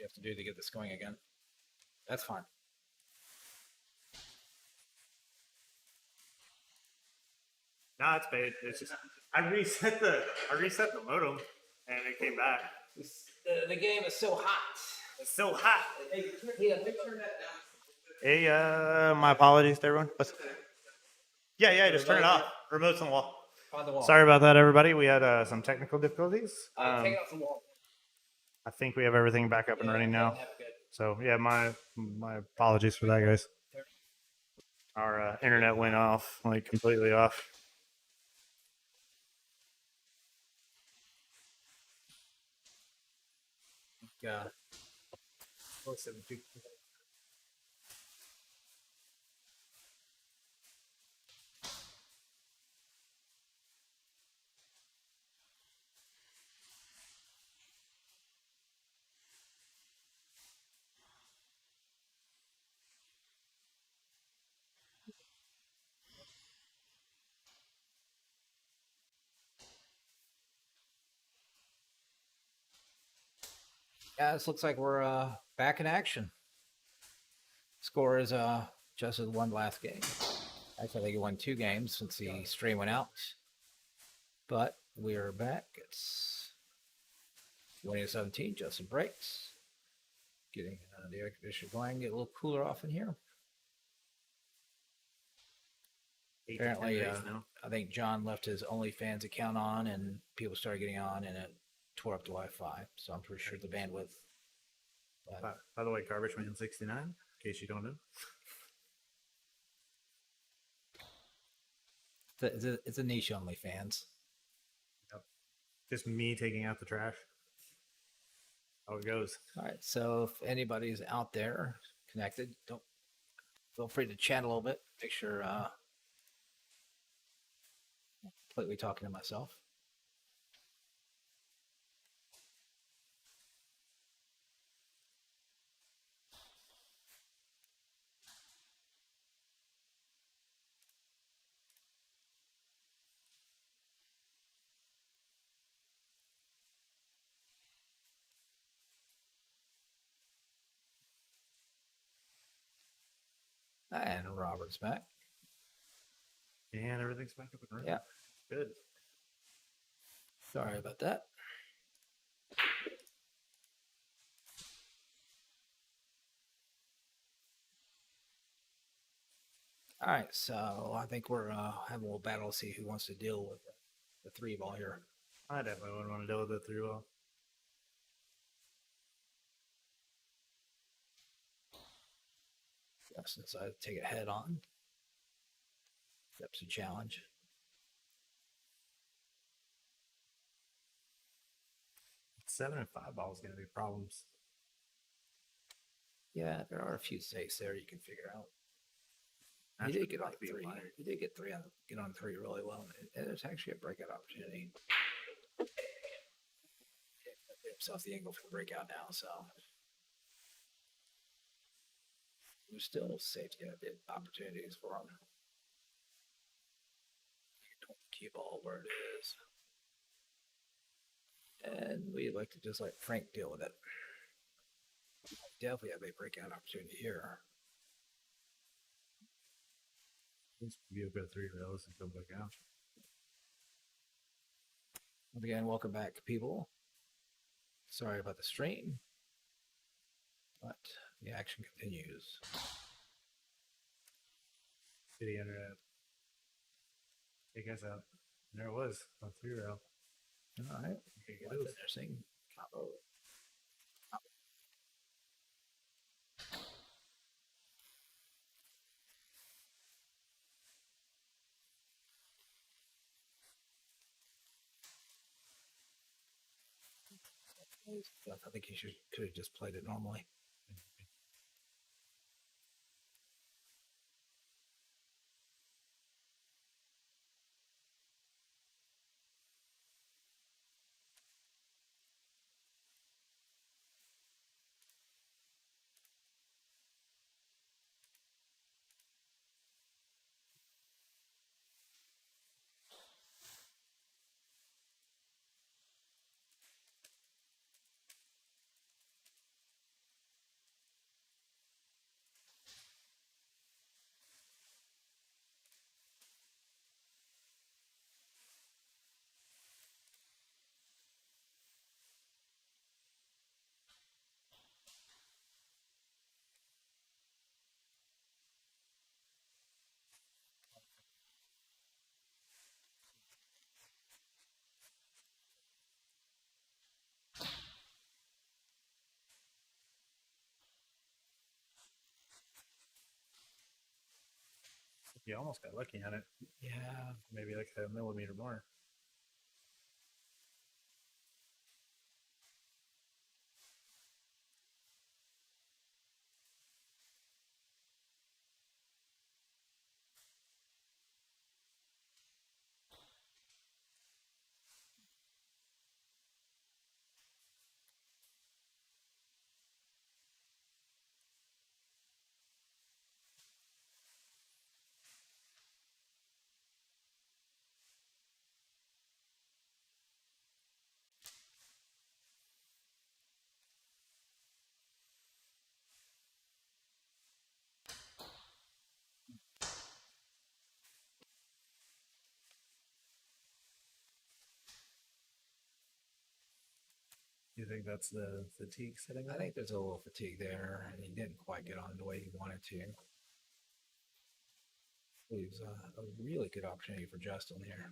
have to do to get this going again. That's fine. No, it's bad. It's just I reset the modem and it came back. The game is so hot. It's so hot. Hey, turn that down. Hey, my apologies to everyone. Yeah, just turn it off. Remote's on the wall. On the wall. Sorry about that, everybody. We had some technical difficulties. Take it off the wall. I think we have everything back up and running now. So yeah, my apologies for that, guys. Our internet went off, like completely off. Yeah. Yeah, this looks like we're back in action. Score is just as one last game. Actually, I think it won 2 games since the stream went out. But we're back. It's 2017. Justin breaks. Getting the air conditioner going. Get a little cooler off in here. Apparently, I think John left his OnlyFans account on, and people started getting on, and it tore up the Wi-Fi. So I'm pretty sure the bandwidth. By the way, Garbage Man 69, in case you don't know. It's a niche OnlyFans. Yep. Just me taking out the trash. How it goes. All right. So if anybody's out there connected, don't feel free to chat a little bit. Make sure. Completely talking to myself. And Robert's back. And everything's back up and running. Yeah. Good. Sorry about that. All right, so I think we're having a little battle to see who wants to deal with the 3 ball here. I definitely wouldn't want to deal with the 3 ball. Since I take it head on. That's a challenge. Seven and 5 ball is going to be problems. Yeah, there are a few stakes there you can figure out. He did get on 3. He did get 3 on 3 really well. And it's actually a breakout opportunity. Himself the angle for the breakout now, so there's still safety opportunities for him. Cue ball where it is. And we like to just let Frank deal with it. Definitely have a breakout opportunity here. Let's give a good 3 rails and come back out. Once again, welcome back, people. Sorry about the stream, but the action continues. City internet. Hey guys out. There it was. On 3 rail. All right. Okay, good. Interesting combo. I think you could have just played it normally. You almost got lucky on it. Yeah. Maybe like a millimeter more. You think that's the fatigue setting? I think there's a little fatigue there, and he didn't quite get on the way he wanted to. Leaves a really good opportunity for Justin here.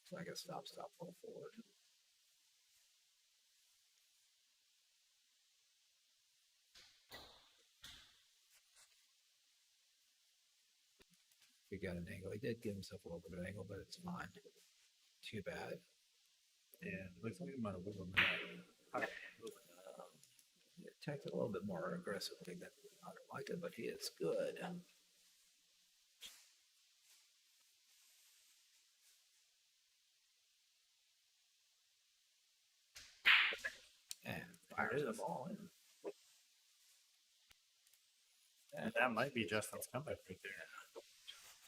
It's like a stop, pull forward. He got an angle. He did give himself a little bit of an angle, but it's fine. Too bad. Yeah, looks like he might have wiggled He attacked a little bit more aggressively than I would like it, but he is good. And fires the ball in. And that might be Justin's comeback right there.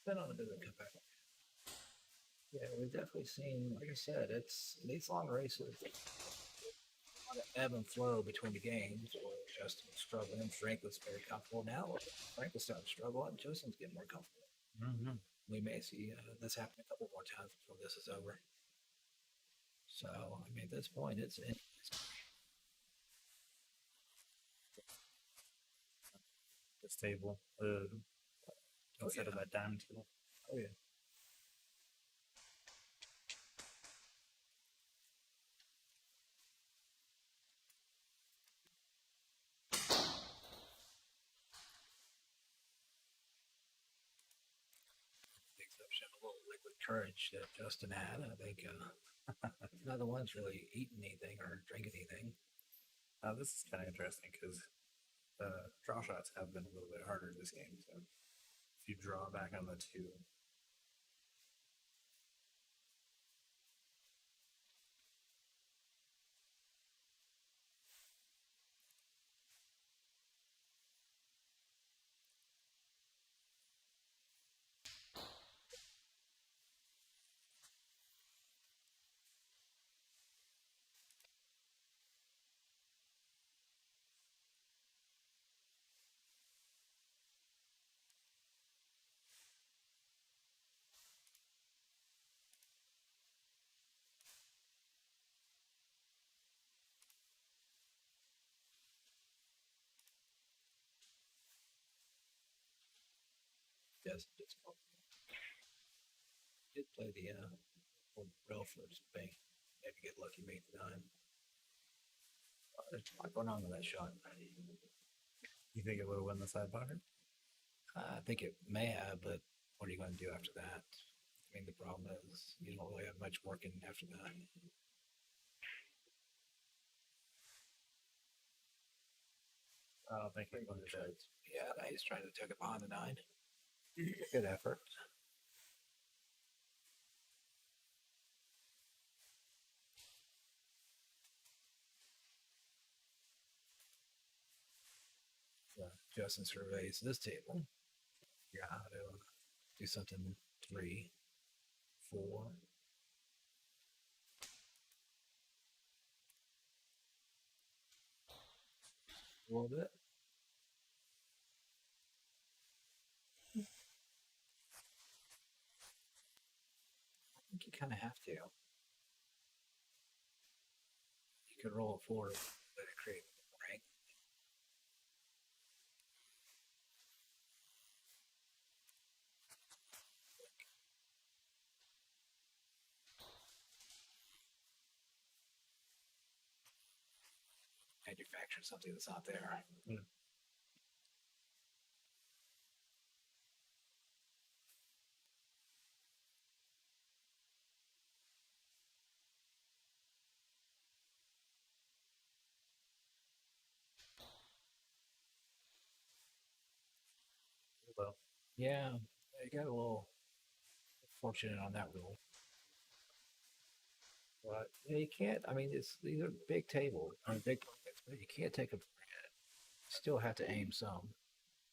Been on a bit of a comeback. Yeah, we've definitely seen, like I said, it's these long races, a lot of ebb and flow between the games. Where Justin's struggling, Frank was very comfortable. Now Frank is starting to struggle, and Justin's getting more comfortable. Mm-hmm. We may see this happen a couple more times before this is over. So, I mean, at this point, it's This table, instead of that diamond table. oh yeah. The exception of a little liquid courage that Justin had. I think none of the ones really eating anything or drinking anything. This is kind of interesting because draw shots have been a little bit harder in this game. So if you draw back on the two, Yes, it's called. Did play the old rail first bank. Maybe get lucky, make the nine. There's a lot going on with that shot. you think it would have won the side pocket? I think it may have, but what are you going to do after that? I mean, the problem is you don't really have much working after that. I don't think he's going to try. Yeah, he's trying to tuck it behind the nine. Good effort. Justin surveys this table. Yeah, to do something 3, 4. A little bit. I think you kind of have to. You could roll it forward, let it create rank. manufacture something that's not there. Well, Yeah, you got a little fortunate on that rule. But yeah, you can't. I mean, these are big tables, I mean, big pockets, but you can't take them for granted. You still have to aim some.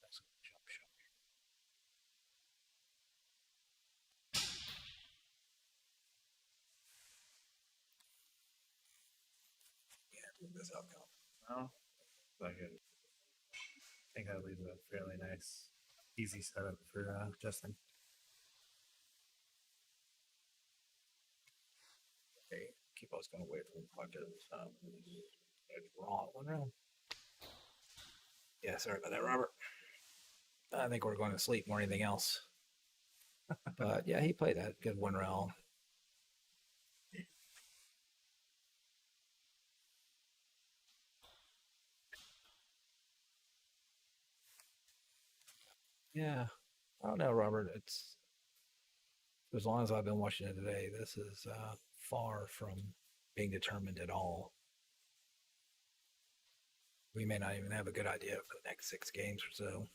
That's a jump shot. Yeah, move this outcome. no, like I think that leaves a fairly nice, easy setup for Justin. Okay, keep us going away from the pocket. Wrong one round. Yeah, sorry about that, Robert. I think we're going to sleep more than anything else. But yeah, he played that good one round. Yeah, I don't know, Robert. It's as long as I've been watching it today, this is far from being determined at all. We may not even have a good idea for the next 6 games or so.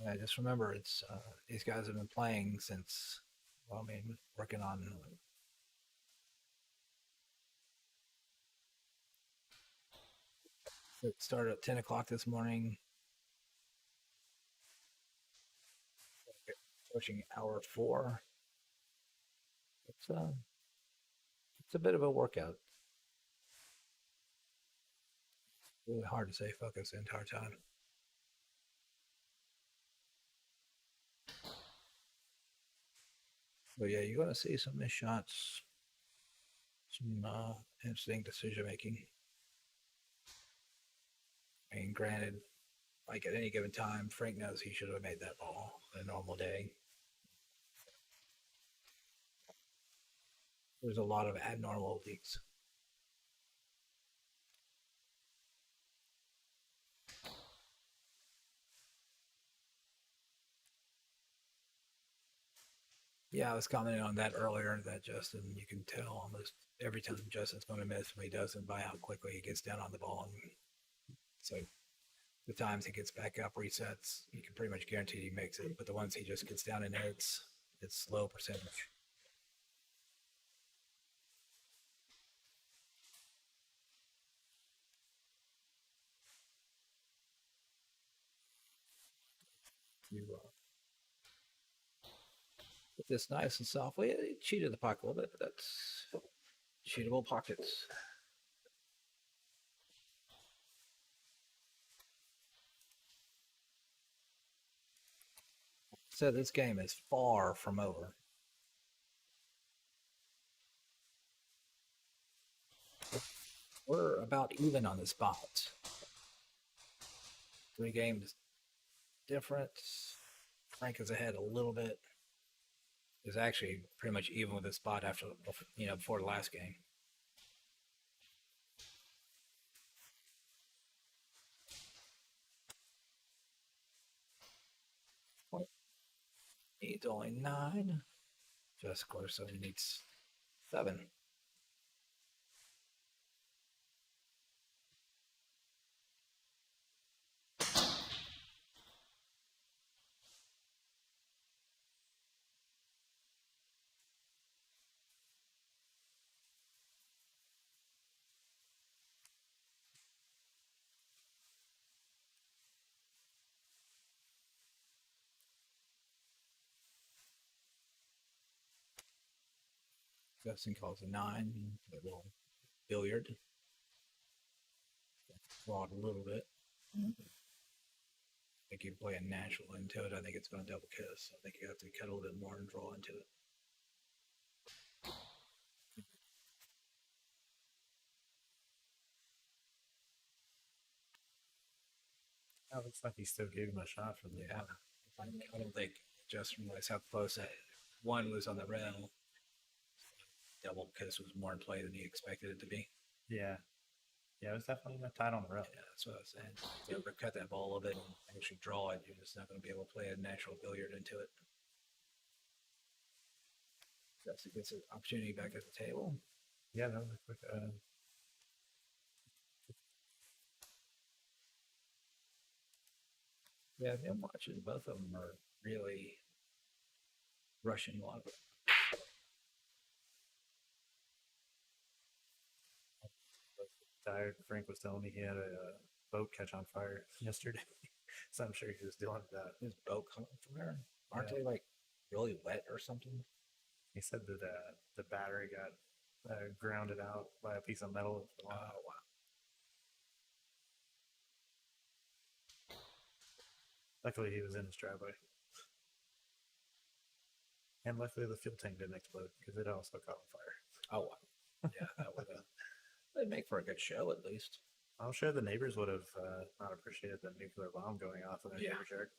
Yeah, just remember, it's these guys have been playing since. Well, I mean, working on. It started at 10 o'clock this morning. Pushing hour 4. It's a bit of a workout. Really hard to stay focused the entire time. But yeah, you're going to see some missed shots, some interesting decision making. I mean, granted, like at any given time, Frank knows he should have made that ball on a normal day. There's a lot of abnormal leaks. Yeah, I was commenting on that earlier. That Justin, you can tell almost every time Justin's going to miss when he doesn't, by how quickly he gets down on the ball. And so the times he gets back up, resets, you can pretty much guarantee he makes it. But the ones he just gets down in there, it's low percentage. You put this nice and softly. It cheated the pocket a little bit, but that's cheatable pockets. So this game is far from over. We're about even on the spots. 3 games different. Frank is ahead a little bit. Is actually pretty much even with the spot after before the last game. Needs only 9. Just of course, so he needs 7. Justin calls a 9. A little billiard. Flawed a little bit. I think you play a natural into it. I think it's going to double kiss. I think you have to cut a little bit more and draw into it. Oh, looks like he still gave him a shot for the Yeah. I don't think just realized how close that one was on the rail. Double because it was more in play than he expected it to be. Yeah. Yeah, it was definitely tight on the rail. Yeah, that's what I was saying. If you overcut that ball a little bit and actually draw it, you're just not going to be able to play a natural billiard into it. That's a good opportunity back at the table. Yeah, that was a quick. Yeah, I've been watching. Both of them are really rushing a lot of it. Tired. Frank was telling me he had a boat catch on fire yesterday, so I'm sure he was dealing with that. This boat coming from there, aren't Yeah. they like really wet or something? He said that the battery got grounded out by a piece of metal. Oh wow! Luckily, he was in his driveway, and luckily the fuel tank didn't explode because it also caught on fire. Oh wow! Yeah, that would that'd make for a good show at least. I'm sure the neighbors would have not appreciated the nuclear bomb going off in their Yeah. neighbor's yard.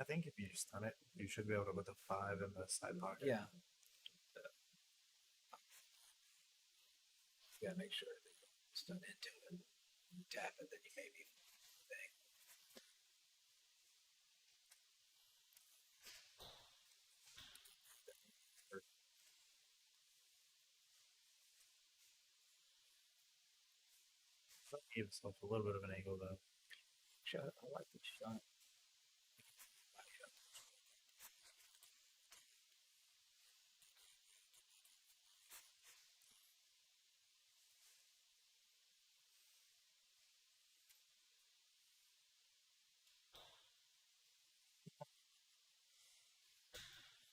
I think if you stun it, you should be able to put the 5 in the side pocket. Yeah. You gotta make sure that you don't stun into it. You tap it, then you maybe thing. Give yourself a little bit of an angle though. Shot. I like the shot.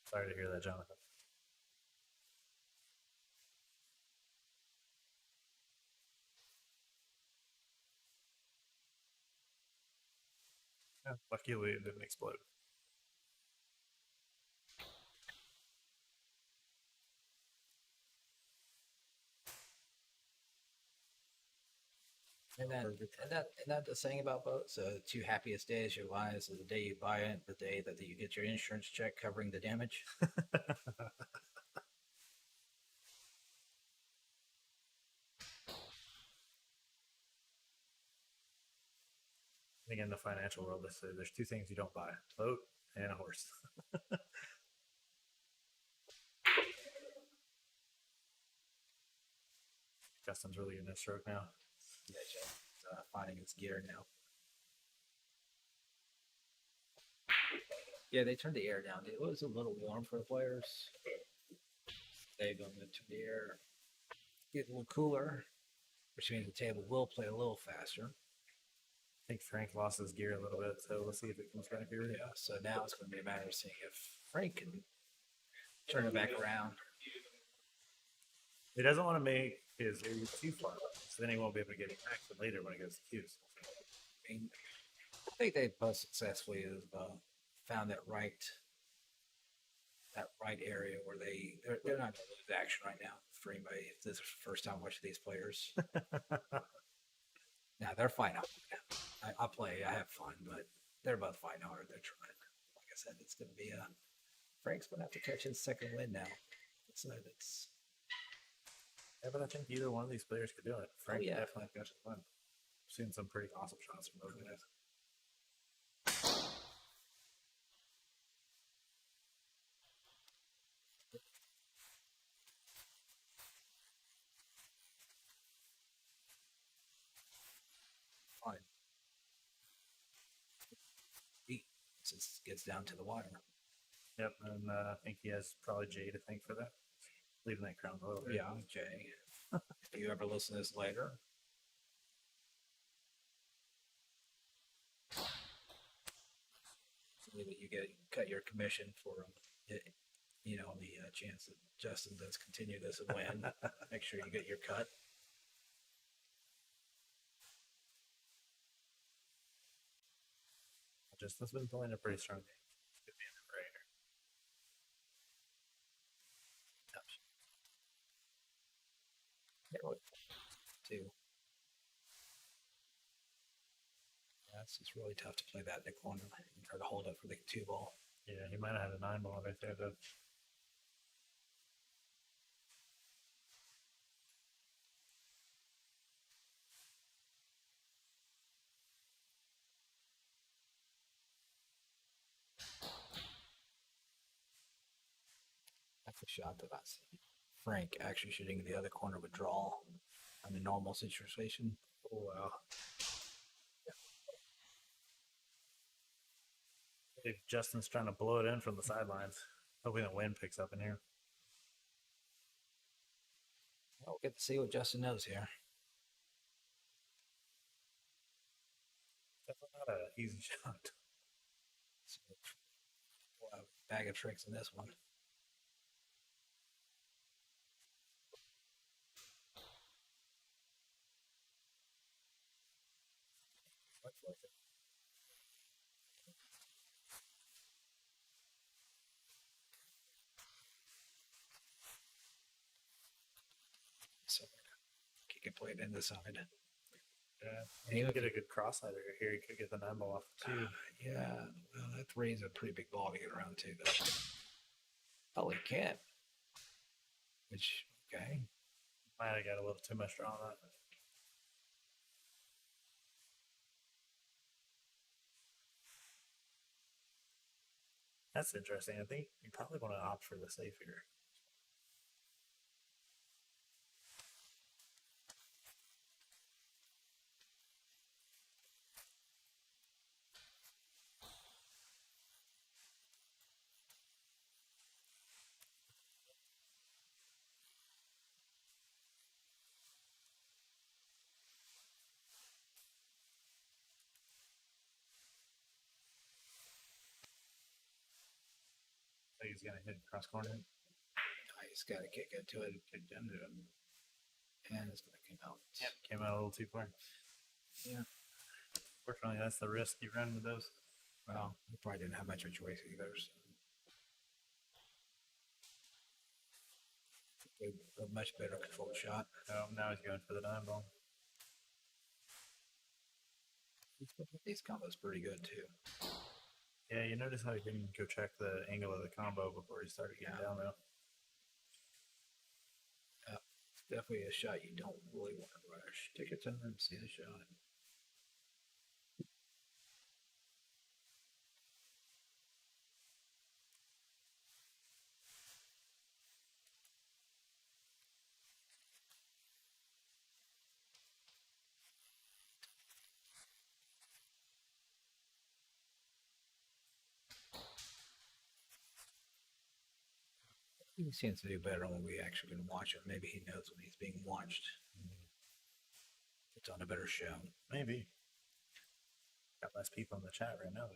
Sorry to hear that, Jonathan. Yeah, luckily it didn't explode. And that the saying about boats. Two happiest days of your lives is the day you buy it, the day that you get your insurance check covering the damage. I think in the financial world, they say there's 2 things you don't buy: a boat and a horse. Justin's really getting a stroke now. Yeah, Jeff, finding its gear now. Yeah, they turned the air down. It was a little warm for the players. They've gone into the air, get a little cooler, which means the table will play a little faster. I think Frank lost his gear a little bit, so let's see if it comes back here. Yeah, so now it's going to be a matter of seeing if Frank can turn it back around. He doesn't want to make his gear too far up, so then he won't be able to get it back to later when it goes to cues. I mean, I think they both successfully found that right area where they're not going to lose action right now for anybody. If this is the first time watching these players, now they're fighting hard. I play, I have fun, but they're both fighting hard. They're trying. Like I said, it's going to be Frank's going to have to catch his second win now. So it's. Yeah, but I think either one of these players could do it. Frank yeah. definitely got to win. I've seen some pretty awesome shots from those guys. Fine. He just gets down to the wire. Yep, and I think he has probably Jay to thank for that. Leaving that crown a little bit. Yeah, Jay. If you ever listen to this later, likely that you cut your commission for it, the chance that Justin does continue this and win. Make sure you get your cut. Justin's been playing a pretty strong game. Could be in it right here. Too. Yeah, it's really tough to play that in the corner and try to hold it for the 2-ball. Yeah, he might have had a 9-ball right there, though. That's a shot that I see Frank actually shooting in the other corner would draw on the normal situation. Oh, wow. If Justin's trying to blow it in from the sidelines, hoping the wind picks up in here. Well, we'll get to see what Justin knows here. Definitely not an easy shot. So, we'll have a bag of tricks in this one. So he can play it in the side. Yeah, he could get a good cross-sider here. He could get the 9-ball off too. Yeah, well, that 3 is a pretty big ball to get around too, though. Oh, he can't. Which, okay. Might have got a little too much draw on that. That's interesting. I think you probably want to opt for the safe here. I think he's going to hit cross corner. He's got to kick into it and kick into it. And it's going to come out. Yep, came out a little too far. Yeah. Fortunately, that's the risk you run with those. Well, he probably didn't have much of a choice either. So. A much better controlled shot. Oh, now he's going for the 9-ball. These combos pretty good too. Yeah, you notice how he didn't go check the angle of the combo before he started getting down though. Yeah, it's definitely a shot you don't really want to rush. Take your time and see the shot. He seems to do better when we actually can watch him. Maybe he knows when he's being watched. It's on a better show. Maybe. Got less people in the chat right now.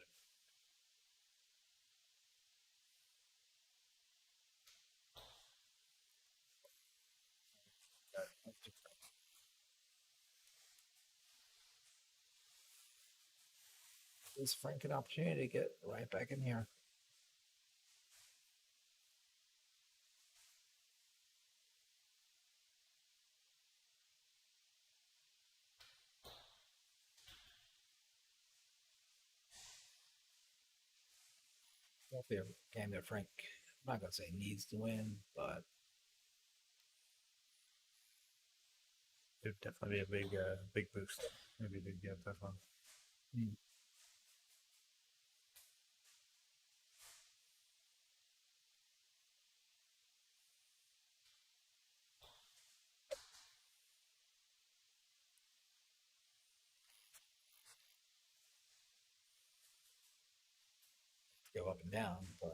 Gives Frank an opportunity to get right back in here. Definitely a game that Frank, I'm not going to say needs to win, but It would definitely be a big boost. Maybe a big get that one. go up and down, but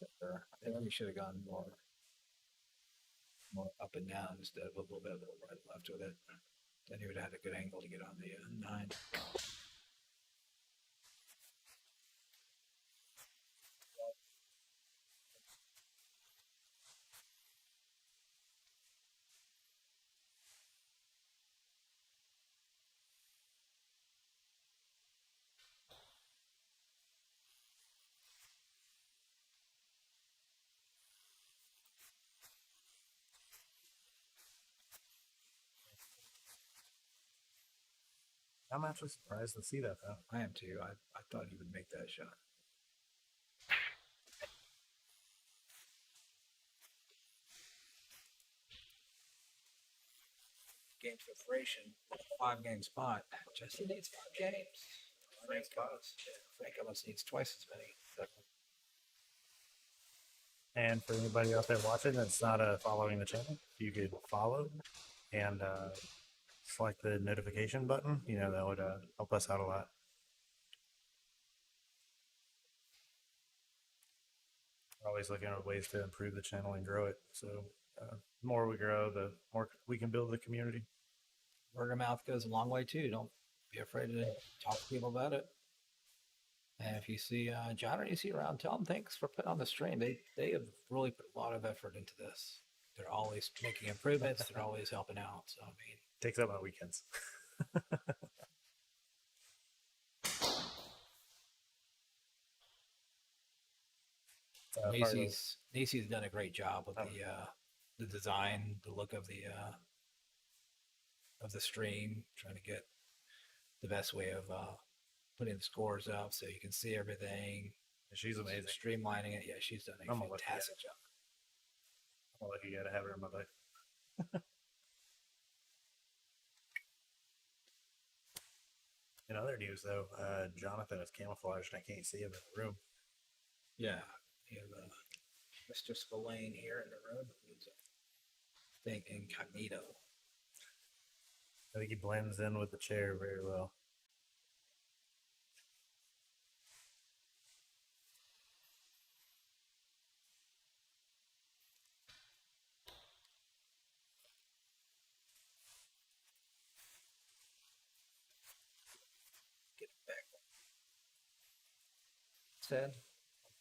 I think we should have gone more up and down instead of a little bit right and left with it. Then he would have had a good angle to get on the 9. I'm actually surprised to see that though. I am too. I thought he would make that shot. Games preparation, 5-game spot. Jesse needs 5 games. Frank almost needs twice as many. So, And for anybody out there watching that's not following the channel, you could follow and select the notification button. You know, that would help us out a lot. We're always looking at ways to improve the channel and grow it. So the more we grow, the more we can build the community. word of mouth goes a long way too. Don't be afraid to talk to people about it. And if you see John or you see around, tell them thanks for putting on the stream. They have really put a lot of effort into this. They're always making improvements. They're always helping out. So I mean, Takes up my weekends. Nisi's done a great job with the design, the look of the stream, trying to get the best way of putting the scores up so you can see everything. She's amazing. Streamlining it. Yeah, she's done a fantastic job. I'm a lucky guy to have her in my life. In other news, though, Jonathan is camouflaged and I can't see him in the room. Yeah, we have Mr. Spillane here in the room. Who's, I think, incognito. I think he blends in with the chair very well. Get it back.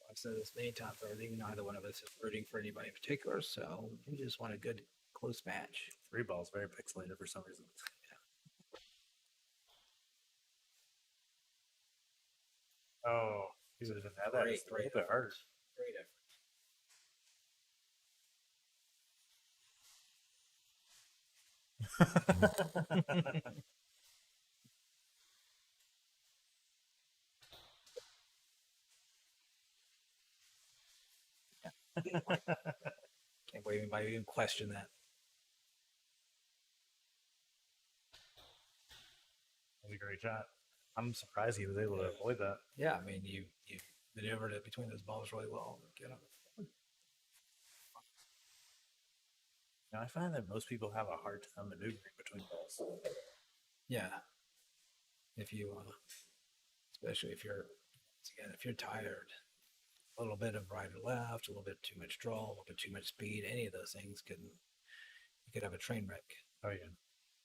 I've said this many times already. Neither one of us is rooting for anybody in particular, so we just want a good close match. 3 balls very pixelated for some reason. Yeah. Oh, he would have had that a little bit harder. Great effort. Can't believe anybody even question that. That was a great shot. I'm surprised he was able to avoid that. Yeah, I mean, you maneuvered it between those balls really well. Get them. Now, I find that most people have a hard time maneuvering between balls. Yeah. If you, especially if you're, again, if you're tired, a little bit of right or left, a little bit too much draw, a little bit too much speed, any of those things you could have a train wreck. Oh, yeah.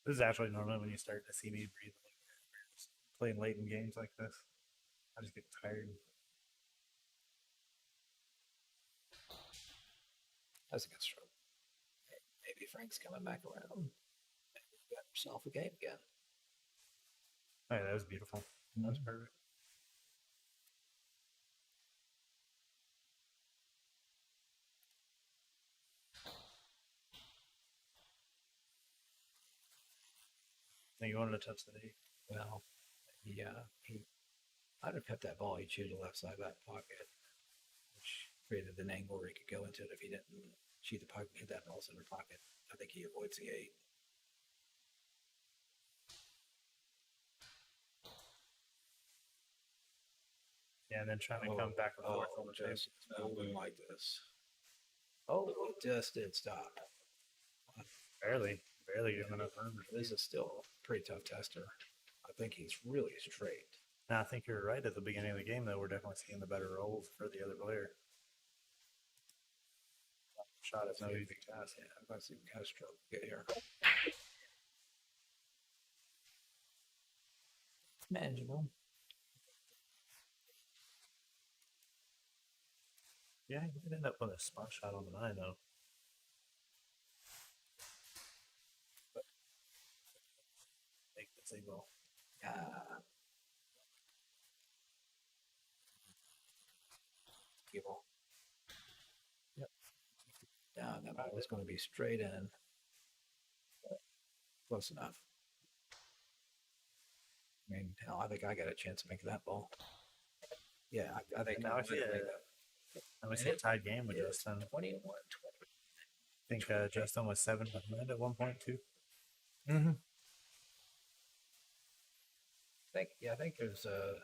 This is actually normally when you start to see me breathe. Playing late in games like this, I just get tired. That's a good stroke. Maybe Frank's coming back around. Maybe you got yourself a game again. Oh, yeah, that was beautiful. That was perfect. Now you wanted to touch the knee. Well, he I'd have kept that ball. He chewed the left side of that pocket, which created an angle where he could go into it if he didn't chew the pocket, hit that ball center pocket. I think he avoids the 8. Yeah, and then trying to come back and forth on the chase. Moving like this. Oh, it just did stop. Barely giving enough room. This is still a pretty tough tester. I think he's really straight. Now, I think you're right at the beginning of the game, though. We're definitely seeing the better rolls for the other player. Shot is no easy task. Yeah, I'm going to see Castro get here. Manageable. Yeah, you could end up with a spot shot on the 9 though. Make the single. Cable. Yep. Yeah, that ball was going to be straight in. Close enough. I mean, hell, I think I got a chance of making that ball. Yeah, I think Now I see a tied game with Justin. 21-20. I think Justin was 7 behind at 1.2. Mm-hmm. I think there's a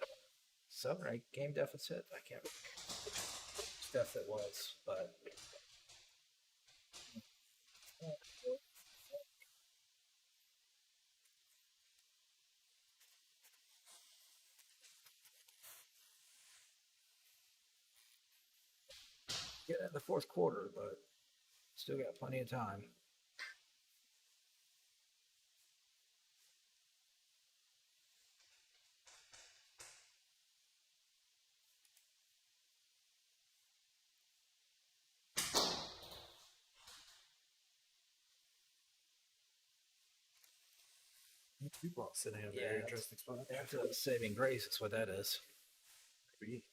7 or 8 game deficit. I can't remember which stuff it was, but yeah, in the fourth quarter, but still got plenty of time. Two balls sitting in a very interesting spot. After the saving grace, is what that is. Maybe.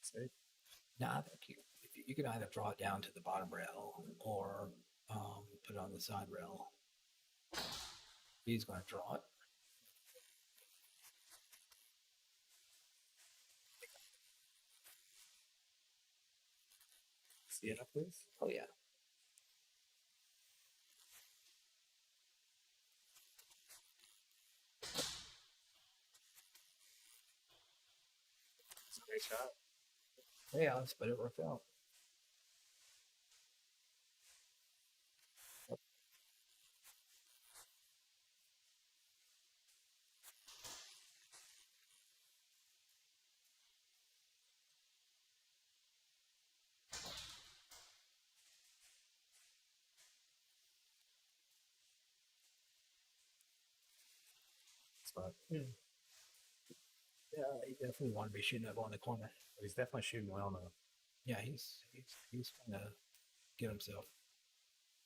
See? No, I think you can either draw it down to the bottom rail or put it on the side rail. He's going to draw it. See it up, please? Oh, yeah. It's a great shot. Yeah, but it worked out. Spot. Yeah, he definitely want to be shooting that ball in the corner. But he's definitely shooting well now. Yeah, he's trying to get himself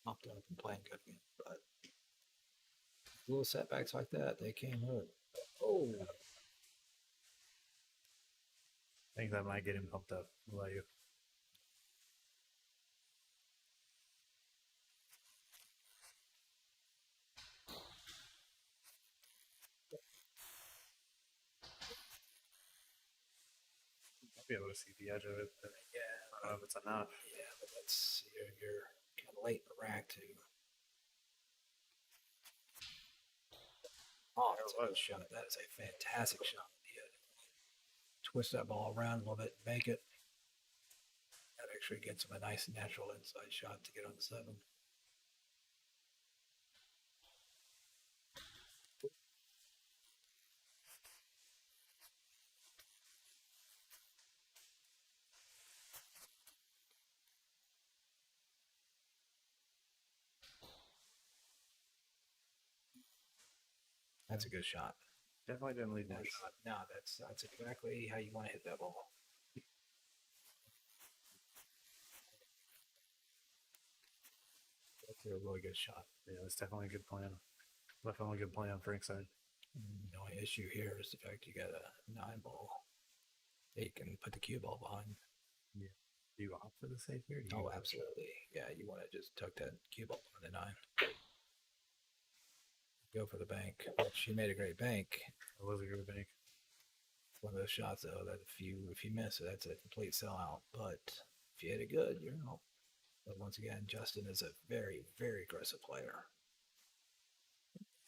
mopped up and playing good again. But little setbacks like that, they can't hurt. Oh, I think that might get him pumped up. What about you? I'll be able to see the edge of it, but yeah, I don't know if it's enough. yeah, but that's you're kind of late in the rack too. Oh, that's a good shot. That is a fantastic shot. Twist that ball around a little bit, make it. That actually gets him a nice natural inside shot to get on the 7. That's a good shot. Definitely didn't leave much. No, that's exactly how you want to hit that ball. That's a really good shot. Yeah, it's definitely a good plan. Definitely a good plan on Frank's side. The only issue here is the fact you got a 9 ball that you can put the cue ball behind. Yeah. Do you opt for the safe here? Oh, absolutely. Yeah, you want to just tuck that cue ball behind the 9. Go for the bank. She made a great bank. It was a good bank. One of those shots though that if you miss it, that's a complete sellout. But if you hit it good, you're out. But once again, Justin is a very, very aggressive player.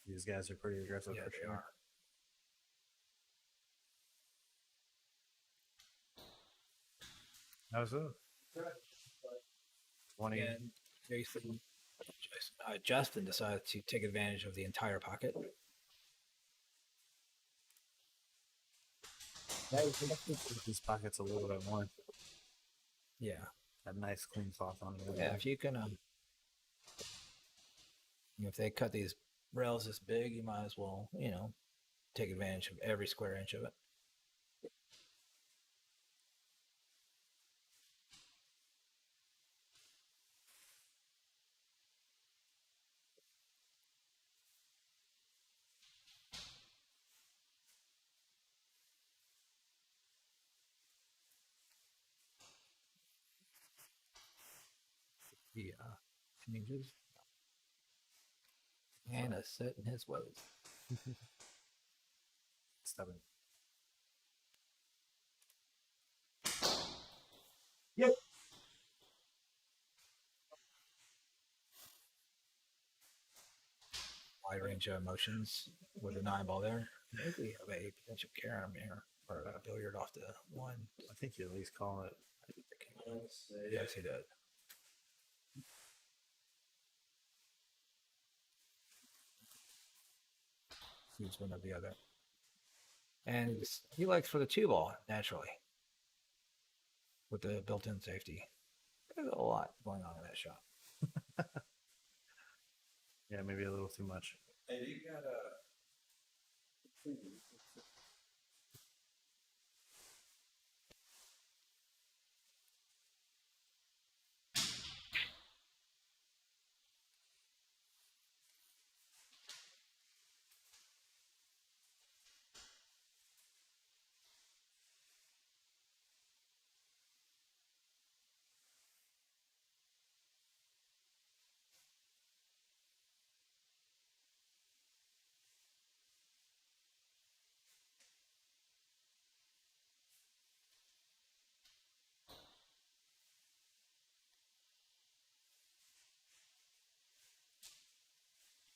These guys are pretty aggressive Yeah, for they sure. are. That was it. 20. And Jason, Justin decided to take advantage of the entire pocket. These pockets a little bit more. Yeah. That nice clean cloth on it. Yeah, if you can, if they cut these rails this big, you might as well, take advantage of every square inch of it. Yeah. Changes. And a set in his ways. Stubborn. Yep. Wide range of emotions with an eyeball there. Maybe we have a potential carom here, or a billiard off the one. I think you at least call it. Yes, he did. He's one or the other. And he likes for the two ball, naturally, with the built-in safety. There's a lot going on in that shot. Yeah, maybe a little too much. Hey, you got a.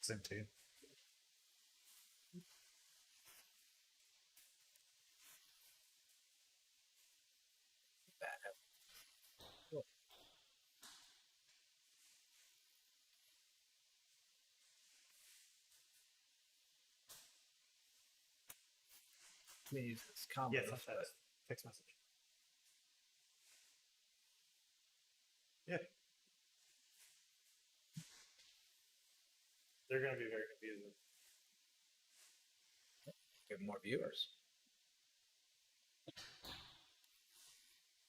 Same too. Please, it's common. Yes, that's text message. Yeah. They're going to be very confusing. Get more viewers.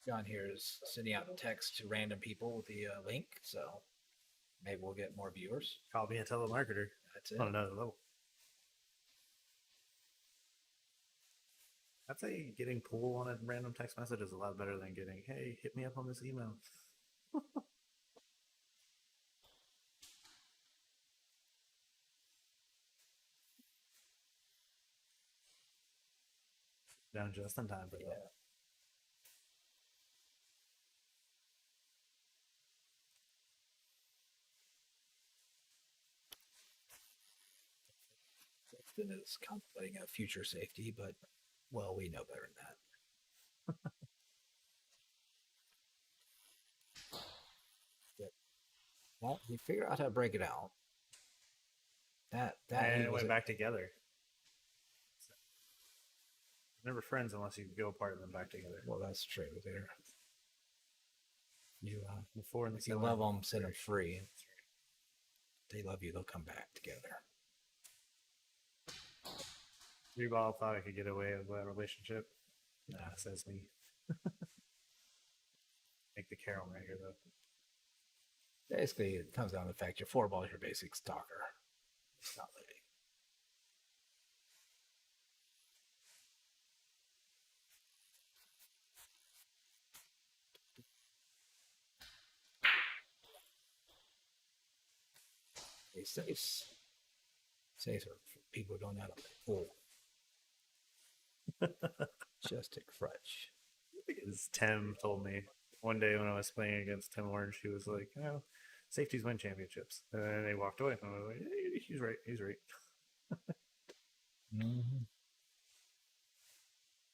John here is sending out text to random people with the link, so maybe we'll get more viewers. Call me a telemarketer. That's it. On another level. I'd say getting pull on a random text message is a lot better than getting, hey, hit me up on this email. Down just in time for Yeah. that. Sexton is contemplating a future safety, but well, we know better than that. Well, he figured out how to break it out. That And he it was went back together. Never friends unless you go apart and then back together. well, that's true. There, you Before in the if you love them, set them free. They love you; they'll come back together. Reball thought I could get away with that relationship. Nah, says me. Make the Carol right here, though. Basically, it comes down to the fact your four ball is your basic stalker. It's not living. Hey, safes. Safes are for people who don't know how to play pool. Just a crutch. As Tim told me one day when I was playing against Tim Orange, he was like, "Oh, safeties win championships," and then they walked away. And I was like, hey, "He's right. He's right." Mm-hmm.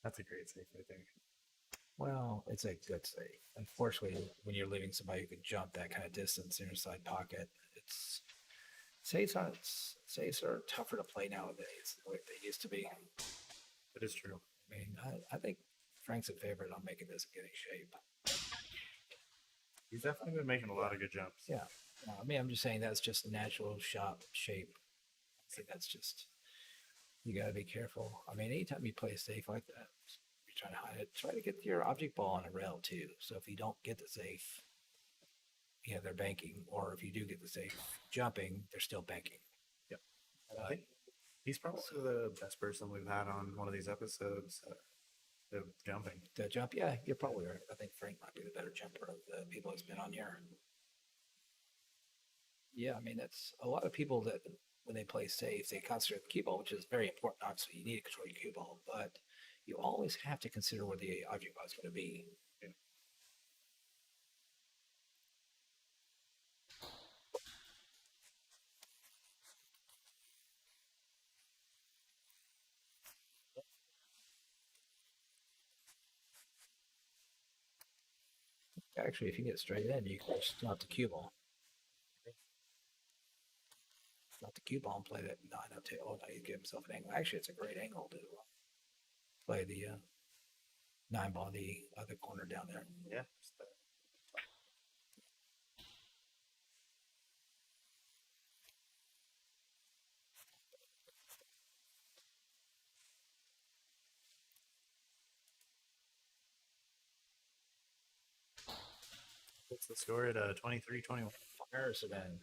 That's a great safe, I think. Well, it's a good safe. Unfortunately, when you're leaving somebody who can jump that kind of distance in your side pocket, it's safes are tougher to play nowadays than what they used to be. It is true. I mean, I think Frank's a favorite on making this in getting shape. He's definitely been making a lot of good jumps. Yeah. I mean, I'm just saying that's just natural shop shape. I think that's just, you got to be careful. I mean, anytime you play safe like that, you're trying to hide it, try to get your object ball on a rail too. So if you don't get the safe, they're banking. Or if you do get the safe jumping, they're still banking. Yep. I think he's probably the best person we've had on one of these episodes of jumping. The jump, yeah, you're probably right. I think Frank might be the better jumper of the people that's been on here. Yeah, I mean, that's a lot of people that when they play safe, they concentrate the cue ball, which is very important. Obviously, you need to control your cue ball, but you always have to consider where the object ball is going to be. Yeah. Actually, if you get straight in, you can just not the cue ball. Not the cue ball and play that 9 up to. Oh, no, you give himself an angle. Actually, it's a great angle to play the 9 ball in the other corner down there. Yeah. What's the score at 23-21? Fires it in.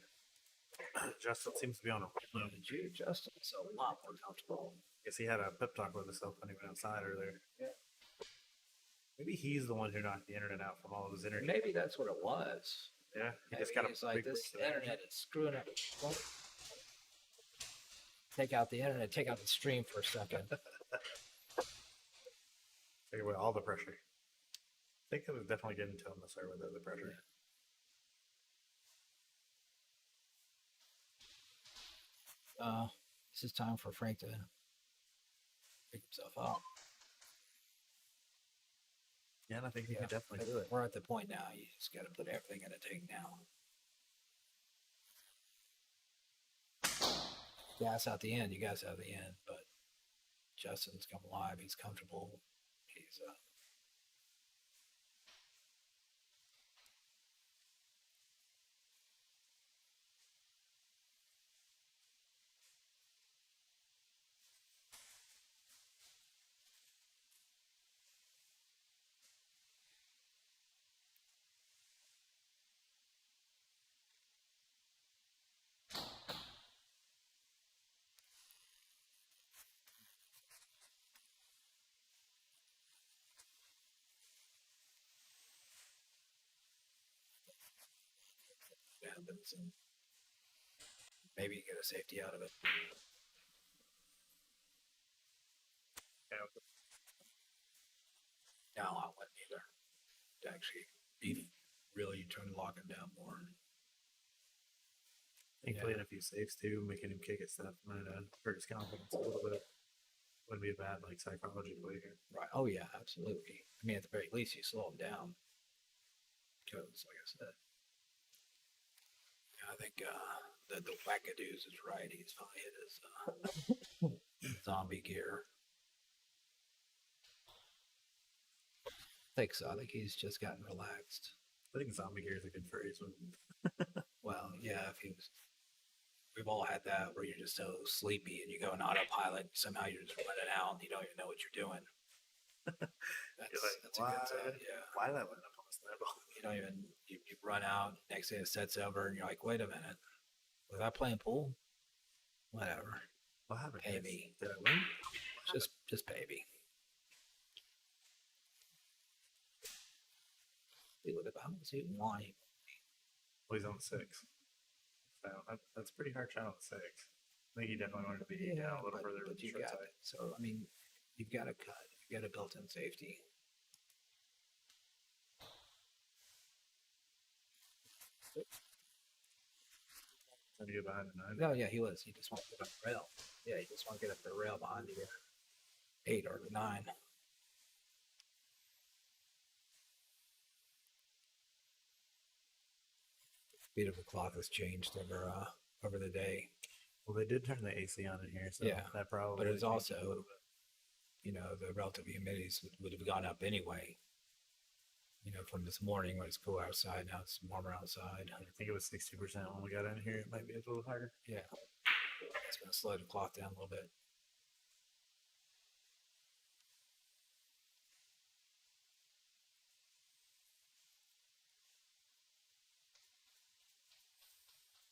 Justin seems to be on a roll. Did you, Justin? It's a lot more comfortable. Guess he had a pep talk with himself when he went outside earlier. Yeah. Maybe he's the one who knocked the internet out from all of his internet. Maybe that's what it was. Yeah, he Maybe just got a it's like big this burst of energy. internet is screwing up. Take out the internet, take out the stream for a second. Take away all the pressure. I think it was definitely getting to him this way with the pressure. This is time for Frank to pick himself up. Yeah, and I think he could definitely do it. We're at the point now. You just got to put everything in a tank now. Gas out the end. You guys out the end, but Justin's come alive. He's comfortable. He's happens, and maybe you get a safety out of it. No, I wouldn't either. To actually be really trying to lock him down more. I think playing a few saves too, making him kick at stuff might hurt his confidence a little bit. Wouldn't be a bad psychology to play here. Right. Oh yeah, absolutely. I mean, at the very least, you slow him down. Because, like I said, I think the wackadoos is right. He's finally hit his zombie gear. I think so. I think he's just gotten relaxed. I think zombie gear is a good phrase. Well, yeah, we've all had that where you're just so sleepy and you go on autopilot. Somehow you're just running out and you don't even know what you're doing. That's why, a good sign. Yeah. Why did I land up on a snowball? You don't even, you run out, next day it sets over and you're like, wait a minute. Was I playing pool? Whatever. What happened? Pay me. Did I win? Just pay me. Dude, look at the house. He won. Well, he's on 6. So that's a pretty hard shot on 6. I think he definitely wanted to be down a little further. But you got it. So, I mean, you've got a cut. You've got a built-in safety. Trying to get behind the 9. No, yeah, he was. He just wanted to get up the rail. Yeah, he just wanted to get up the rail behind the 8 or the 9. Speed of the clock has changed over the day. Well, they did turn the AC on in here, so Yeah, that probably. but it's changed it a also little bit. the relative humidities would have gone up anyway. From this morning when it's cool outside, now it's warmer outside. I think it was 60% when we got in here. It might be a little higher. Yeah, it's going to slow the clock down a little bit.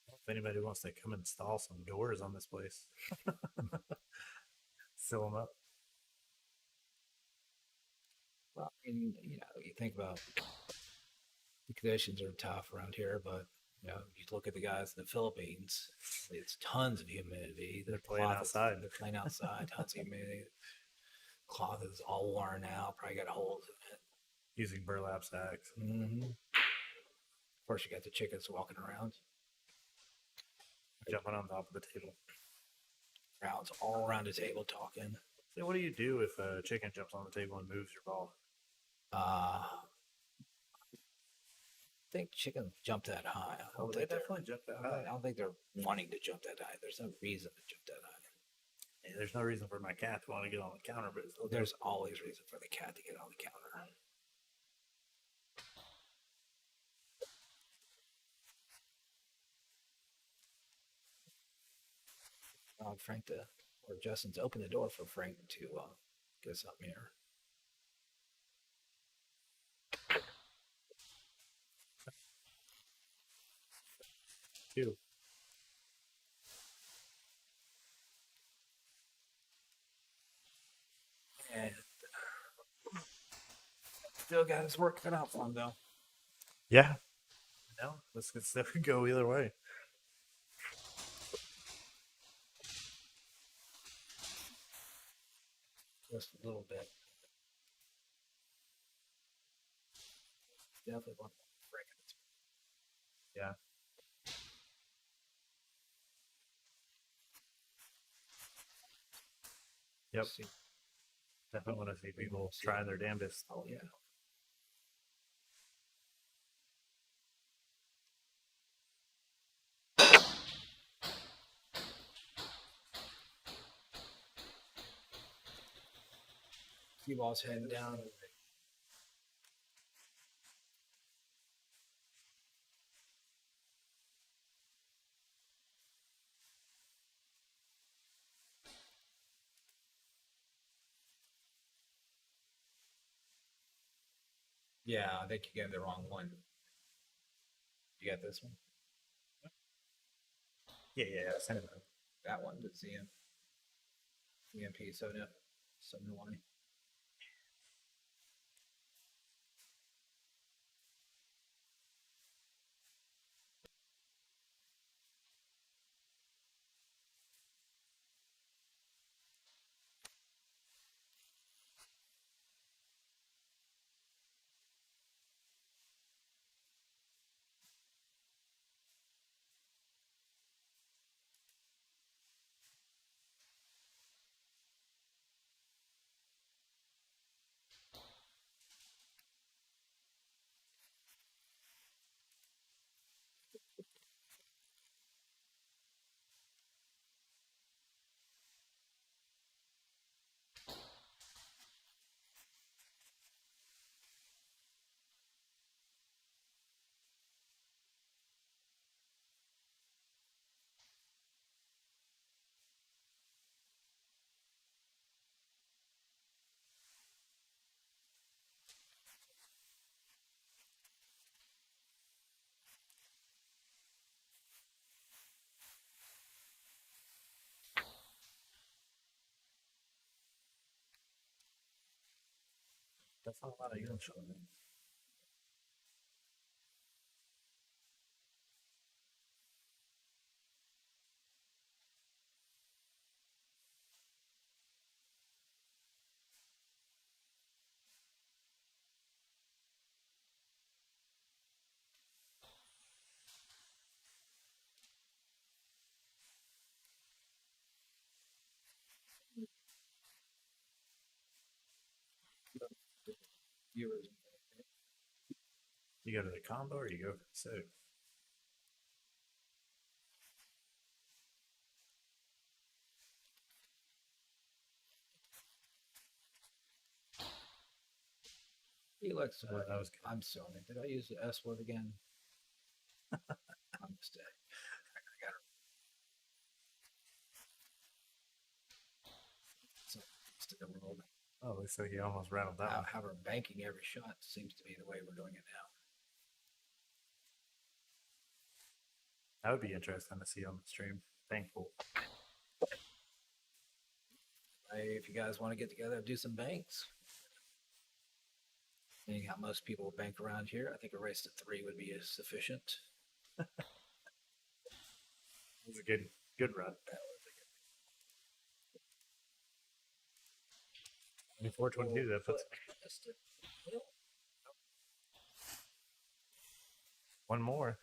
If anybody wants to come install some doors on this place, fill them up. Well, you think about the conditions are tough around here, but you look at the guys in the Philippines. It's tons of humidity. They're playing outside. They're playing outside. Tons of humidity. Cloth is all worn out. Probably got holes in it. Using burlap sacks. Mm-hmm. Of course, you got the chickens walking around. Jumping on top of the table. Crowds all around the table talking. So what do you do if a chicken jumps on the table and moves your ball? I think chickens jump that high. They definitely jump that high. I don't think they're wanting to jump that high. There's no reason to jump that high. Yeah, there's no reason for my cat to want to get on the counter, but there's always reason for the cat to get on the counter. Frank or Justin's opened the door for Frank to get something here. Two. And still got his work cut out for him, though. Yeah. No, this could still go either way. Just a little bit. Definitely want to break it. Yeah. Yep. Definitely want to see people trying their damnedest. Oh, yeah. Cue ball's heading down. Yeah, I think you got the wrong one. You got this one? Yeah. Send it. That one, the EMP 71. That's not a lot of young children. Viewers. You go to the combo or you go for the soak? Felix, Well, that was good. I'm sorry. Did I use the S word again? My mistake. I got it. So, it's the world. Oh, looks like you almost rattled that one. However, banking every shot seems to be the way we're doing it now. That would be interesting to see on the stream. Thankful. If you guys want to get together and do some banks, you got most people bank around here. I think a race to 3 would be sufficient. It was a good run. 422. That puts one more.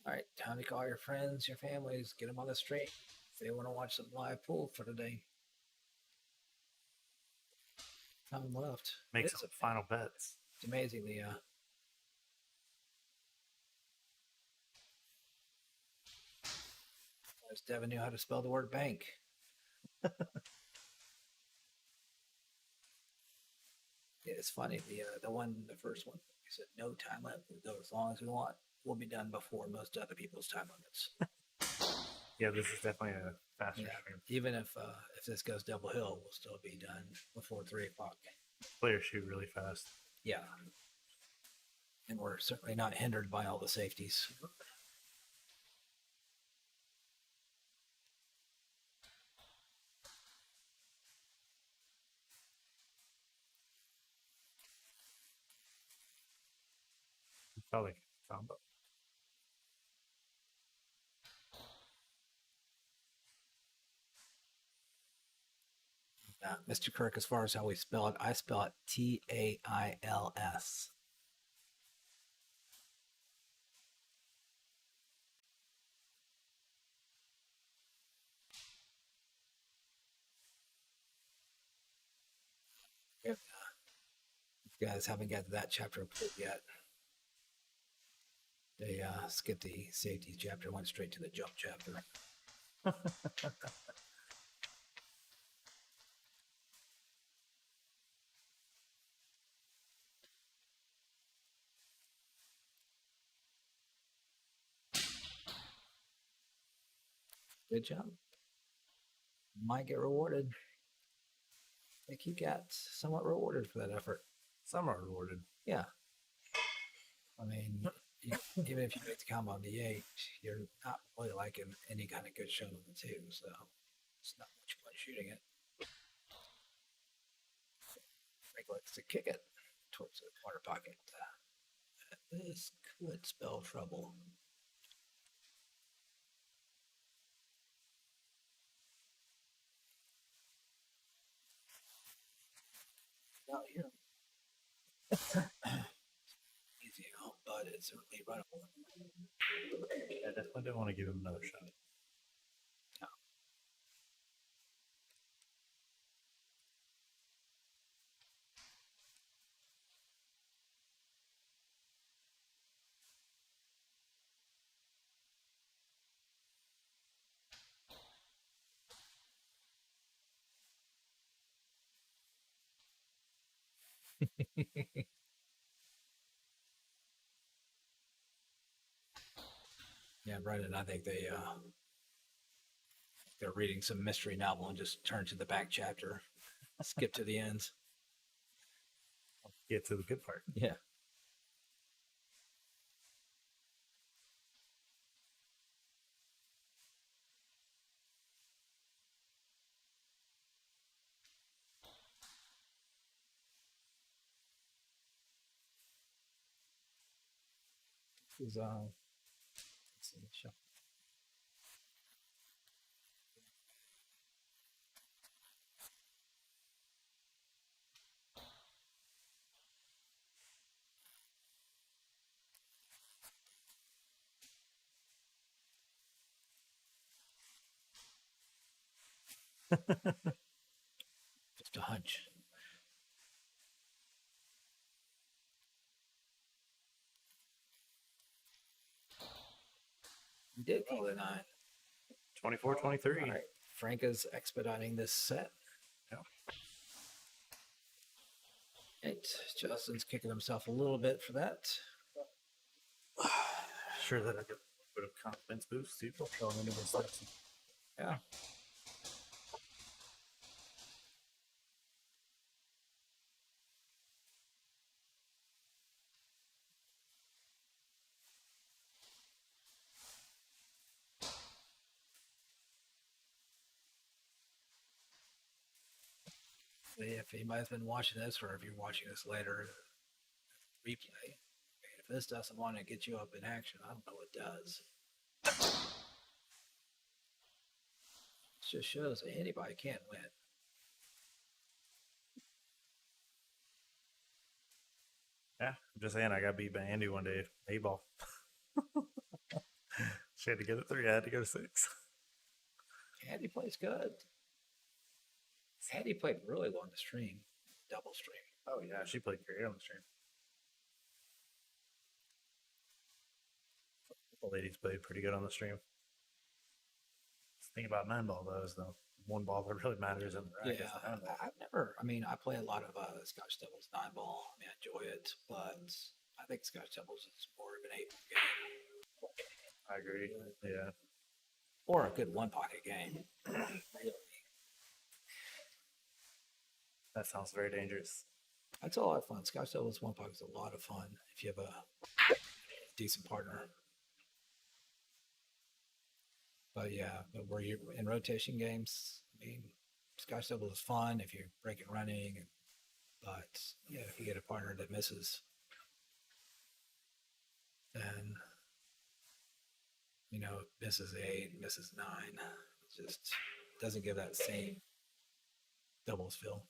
All right, time to call your friends, your families, get them on the stream if they want to watch some live pool for today. Time left. Make some final bets. It's amazing the Devin knew how to spell the word bank. Yeah, it's funny. The first one, we said no time limit. We'll go as long as we want. We'll be done before most other people's time limits. Yeah, this is definitely a faster stream. Even if this goes double hill, we'll still be done before 3 o'clock. Players shoot really fast. Yeah, and we're certainly not hindered by all the safeties. Probably combo. Mr. Kirk, as far as how we spell it, I spell it Tails. If you guys haven't got to that chapter yet, they skipped the safety chapter, went straight to the jump chapter. Good job. Might get rewarded. I think you got somewhat rewarded for that effort. Some are rewarded. Yeah. I mean, even if you make the combo on the 8, you're not really liking any kind of good shot on the 2, so it's not much fun shooting it. Frank likes to kick it towards the corner pocket. This could spell trouble. Not here. Easy, but it's certainly runnable. I definitely don't want to give him another shot. No. Yeah, Brendan, I think they're reading some mystery novel and just turn to the back chapter, skip to the ends. Get to the good part. Yeah. This is let's see, show. Just a hunch. You did call it 9. 24-23. All right. Frank is expediting this set. Yeah. Right. Justin's kicking himself a little bit for that. Sure that I get a bit of confidence boost too going into this section. Yeah. If anybody's been watching this, or if you're watching this later, replay, if this doesn't want to get you up in action, I don't know what does. It just shows that anybody can't win. Yeah, I'm just saying I got beat by Andy one day. A-ball. She had to get a 3. I had to go to 6. Andy plays good. Andy played really well on the stream, double stream. Oh yeah, she played great on the stream. The ladies played pretty good on the stream. The thing about 9-ball though is the one ball that really matters in the racket. Yeah, I've never. I mean, I play a lot of Scotch doubles 9-ball. I mean, I enjoy it, but I think Scotch doubles is more of an 8-ball game. I agree. Yeah. Or a good one-pocket game. Really. That sounds very dangerous. That's a lot of fun. Scotch doubles one pocket is a lot of fun if you have a decent partner. But yeah, but where you're in rotation games, I mean, Scotch double is fun if you break it running, but yeah, if you get a partner that misses, then misses 8, misses 9, it just doesn't give that same doubles feel.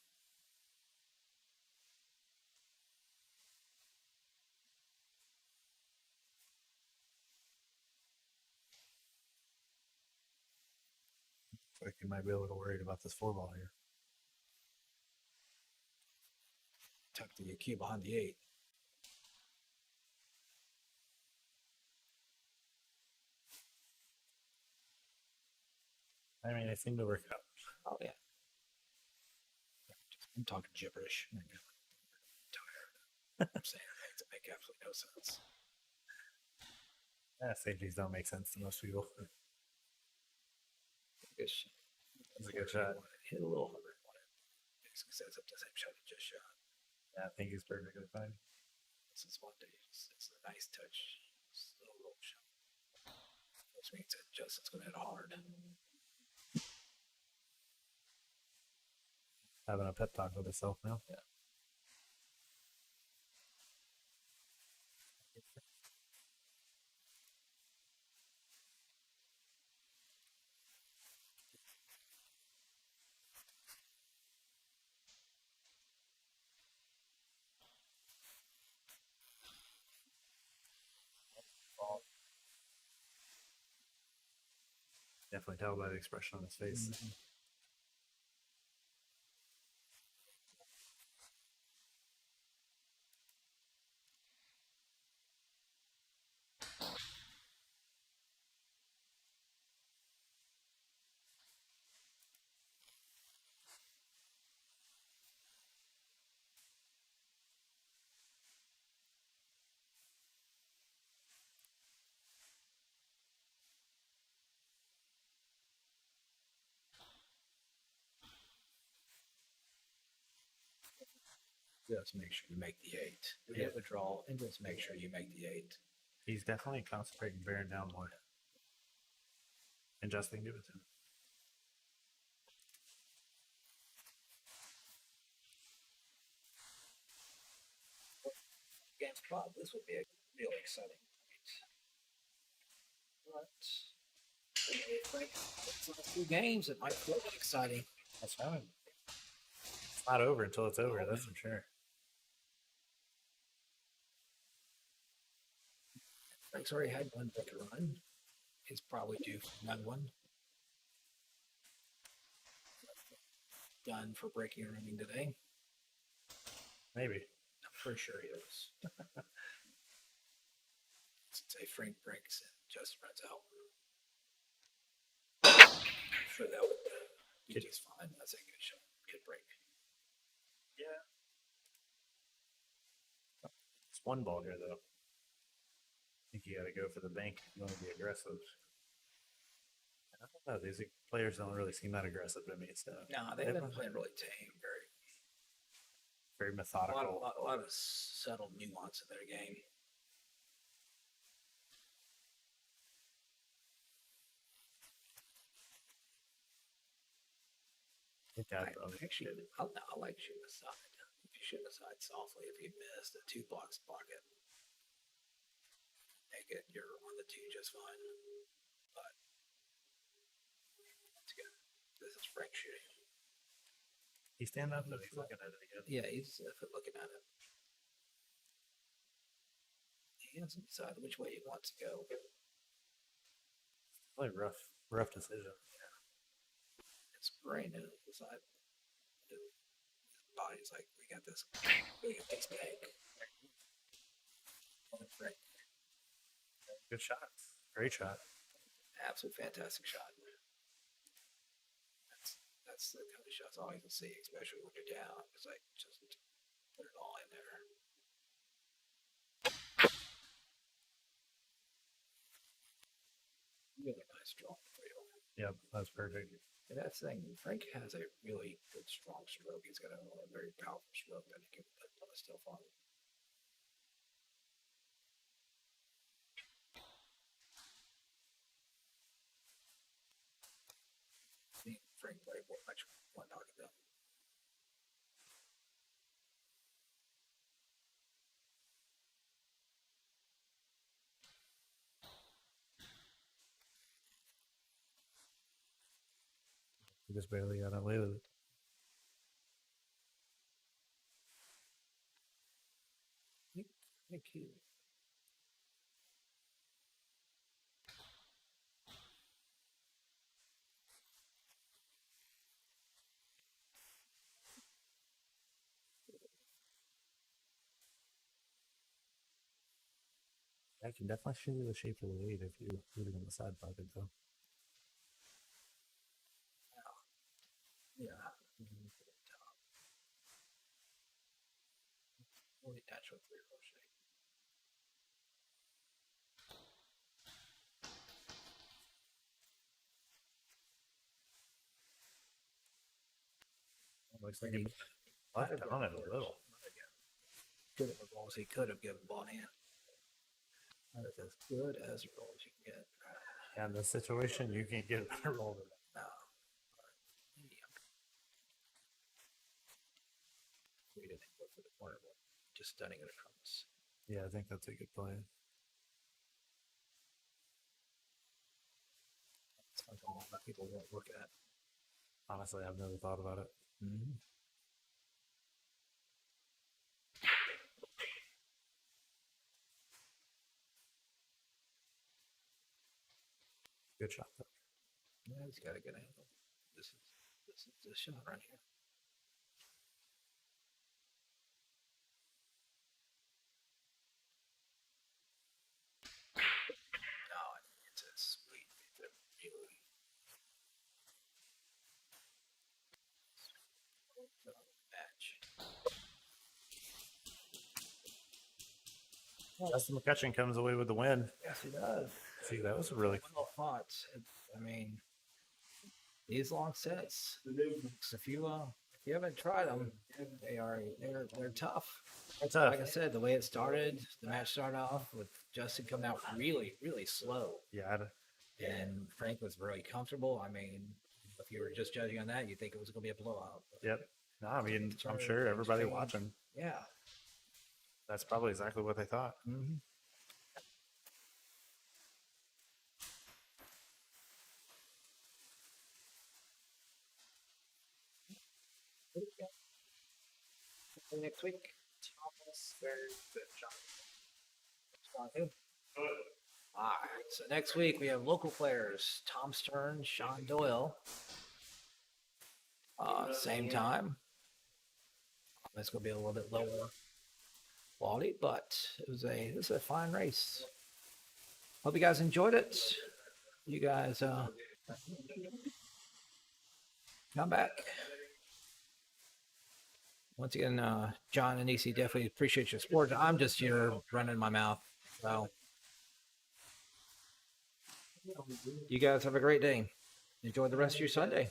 Like you might be a little worried about this 4-ball here. Tuck the cue behind the 8. I mean, it seemed to work out. Oh yeah. I'm talking gibberish. I'm tired. I'm saying things that make absolutely no sense. Yeah, safeties don't make sense to most people. That's a good shot. Hit a little harder. Basically sets up the same shot he just shot. Yeah, I think he's perfectly fine. This is one day. It's a nice touch. Slow roll shot. Which means that Justin's going to hit hard. Having a pep talk with himself now. Yeah. Definitely tell by the expression on his face. Mm-hmm. Just make sure you make the 8. Yeah. Hit the draw and just make sure you make the 8. He's definitely concentrating, bearing down more. And Justin, give it to him. Game spot. This would be a really exciting point. But a few games, it might feel exciting. That's fine. It's not over until it's over, that's for sure. Frank's already had one big run. He's probably due for another one. Done for breaking and running today. Maybe. I'm pretty sure he is. Say Frank breaks and Justin runs out. sure that would be just fine. That's a good shot. Good break. Yeah. It's one ball here, though. I think you got to go for the bank if you want to be aggressive. I don't know. These players don't really seem that aggressive to me. So No, they've been playing really tame, very a methodical. lot of subtle nuance in their game. Actually, I like shooting aside. If you shoot aside softly, if you miss the 2 blocks pocket, make it, you're on the 2 just fine. But it's good. This is Frank shooting. He's standing up, but he's looking at it again. Yeah, he's looking at it. He hasn't decided which way he wants to go. Really rough decision. Yeah. His brain is decide. His body's like, we got this bank. Frank. Good shot. Great shot. Absolute fantastic shot. That's the kind of shots I like to see, especially when you're down. It's like just put it all in there. Really nice drawing for you. Yep, that's perfect. And that's the thing. Frank has a really good, strong stroke. He's got a very powerful stroke that he can still fun. Frank played much one talking about. He just barely got away with it. Thank you. I can definitely show you the shape of the lead if you put it in the side pocket, though. Yeah. Really natural 3-row shape. Looks like he left on it a little. Good as long as he could have given ball hand. That is as good as a roll as you can get. Yeah, in this situation, you can't get a better roll than that. No. We didn't go for the corner, but just stunning it across. Yeah, I think that's a good play. Something a lot of people won't look at. Honestly, I've never thought about it. Mm-hmm. Good shot, though. Yeah, he's got a good angle. This is the shot right here. Oh, it's a sweet, it's a really match. Justin McCutcheon comes away with the win. Yes, he does. See, that was really well fought. I mean, these long sets. If you haven't tried them, they're tough. It's tough. Like I said, the way it started, the match started off with Justin coming out really, really slow. Yeah. And Frank was really comfortable. I mean, if you were just judging on that, you'd think it was going to be a blowout. Yep. No, I mean, I'm sure everybody watching. Yeah. That's probably exactly what they thought. Mm-hmm. Next week, Thomas, John. All right. So next week we have local players: Tom Stern, Sean Doyle. Same time. It's going to be a little bit lower quality, but it was a fine race. Hope you guys enjoyed it. You guys Come back. Once again, John and EC definitely appreciate your support. I'm just here running my mouth. So you guys have a great day. Enjoy the rest of your Sunday.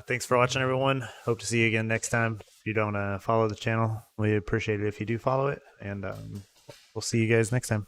Thanks for watching, everyone. Hope to see you again next time. If you don't follow the channel, we appreciate it if you do follow it. And we'll see you guys next time.